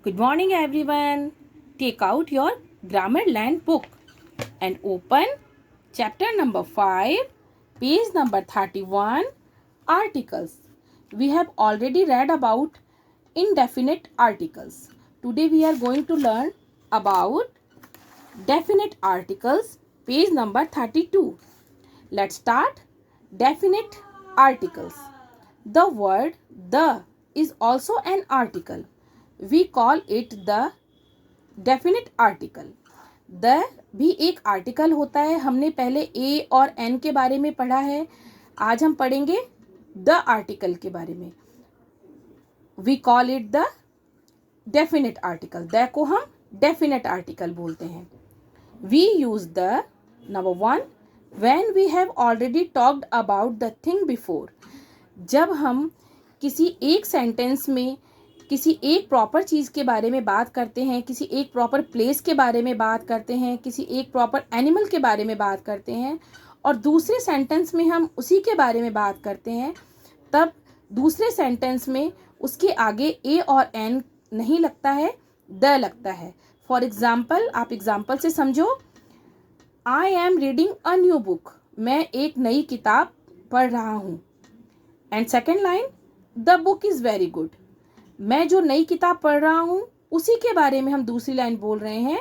Good morning, everyone. Take out your Grammarland book and open chapter number 5, page number 31, articles. We have already read about indefinite articles. Today we are going to learn about definite articles, page number 32. Let's start. Definite articles. The word the is also an article. We call it the definite article. The भी एक article होता है. हमने पहले ए और N के बारे में पढ़ा है. आज हम पढ़ेंगे द आर्टिकल के बारे में. We call it the definite article. The को हम डेफिनेट आर्टिकल बोलते हैं. We use the number 1 when we have already talked about the thing before. जब हम किसी एक सेंटेंस में किसी एक प्रॉपर चीज़ के बारे में बात करते हैं, किसी एक प्रॉपर प्लेस के बारे में बात करते हैं, किसी एक प्रॉपर एनिमल के बारे में बात करते हैं और दूसरे सेंटेंस में हम उसी के बारे में बात करते हैं, तब दूसरे सेंटेंस में उसके आगे ए और एन नहीं लगता है, द लगता है. फॉर एग्ज़ाम्पल, आप एग्ज़ाम्पल से समझो. I am reading a new book. मैं एक नई किताब पढ़ रहा हूँ. And second line, the book is very good. मैं जो नई किताब पढ़ रहा हूँ उसी के बारे में हम दूसरी लाइन बोल रहे हैं,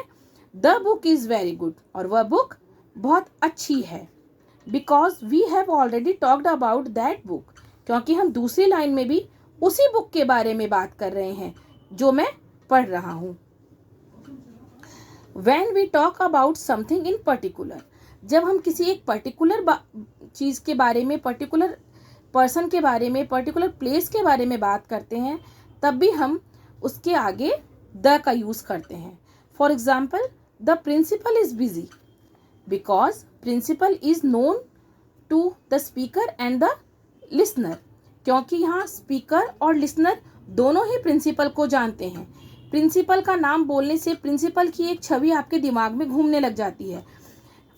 the book is very good, और वह बुक बहुत अच्छी है. Because we have already talked about that book. क्योंकि हम दूसरी लाइन में भी उसी बुक के बारे में बात कर रहे हैं जो मैं पढ़ रहा हूँ. When we talk about something in particular. जब हम किसी एक पर्टिकुलर चीज़ के बारे में, पर्टिकुलर पर्सन के बारे में, पर्टिकुलर प्लेस के बारे में बात करते हैं, तब भी हम उसके आगे द का यूज़ करते हैं. For example, the principal is busy because principal is known to the speaker and the listener. क्योंकि यहाँ स्पीकर और लिसनर दोनों ही प्रिंसिपल को जानते हैं. प्रिंसिपल का नाम बोलने से प्रिंसिपल की एक छवि आपके दिमाग में घूमने लग जाती है.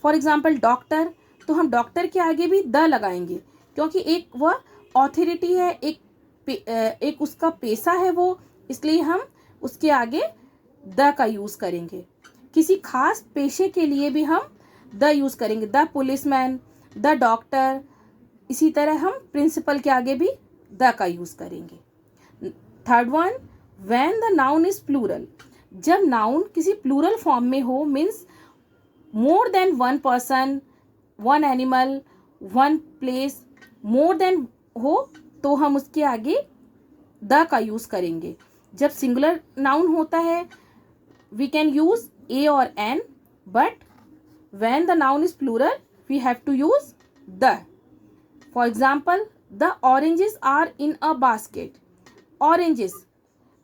फॉर एग्ज़ाम्पल, डॉक्टर, तो हम डॉक्टर के आगे भी द लगाएंगे क्योंकि एक वह ऑथोरिटी है, एक उसका पेशा है वो, इसलिए हम उसके आगे द का यूज़ करेंगे. किसी खास पेशे के लिए भी हम द यूज़ करेंगे. The policeman, the doctor. इसी तरह हम प्रिंसिपल के आगे भी द का यूज़ करेंगे. Third one, when the noun is plural. जब नाउन किसी प्लूरल फॉर्म में हो, means more than one person, one animal, one place, more than हो, तो हम उसके आगे द का यूज़ करेंगे. जब सिंगुलर नाउन होता है, वी कैन यूज़ ए और an, but when the noun is plural we have to use the. For example, the oranges are in a basket. Oranges,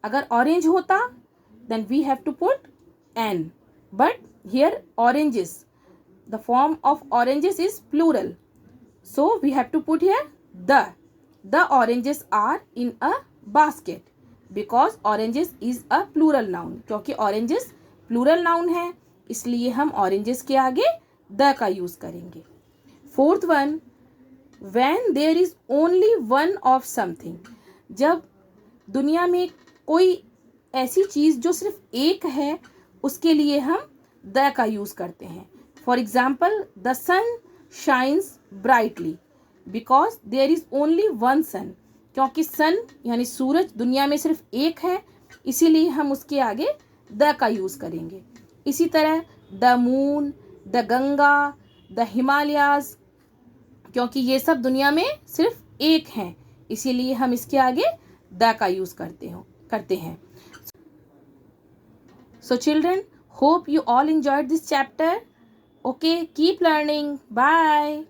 अगर ऑरेंज होता then we have to put an, but here oranges, the form of oranges is plural, so we have to put here the. The oranges are in a basket because oranges is a plural noun. क्योंकि oranges plural noun है, इसलिए हम oranges के आगे the का use करेंगे. Fourth one, when there is only one of something. जब दुनिया में कोई ऐसी चीज़ जो सिर्फ एक है, उसके लिए हम the का यूज़ करते हैं. For example, the sun shines brightly because there is only one sun. क्योंकि सन यानी सूरज दुनिया में सिर्फ एक है, इसीलिए हम उसके आगे द का यूज़ करेंगे. इसी तरह the moon, the Ganga, the Himalayas, क्योंकि ये सब दुनिया में सिर्फ एक हैं, इसीलिए हम इसके आगे द का यूज़ करते हैं. So children, hope you all enjoyed this chapter. Okay, keep learning. Bye.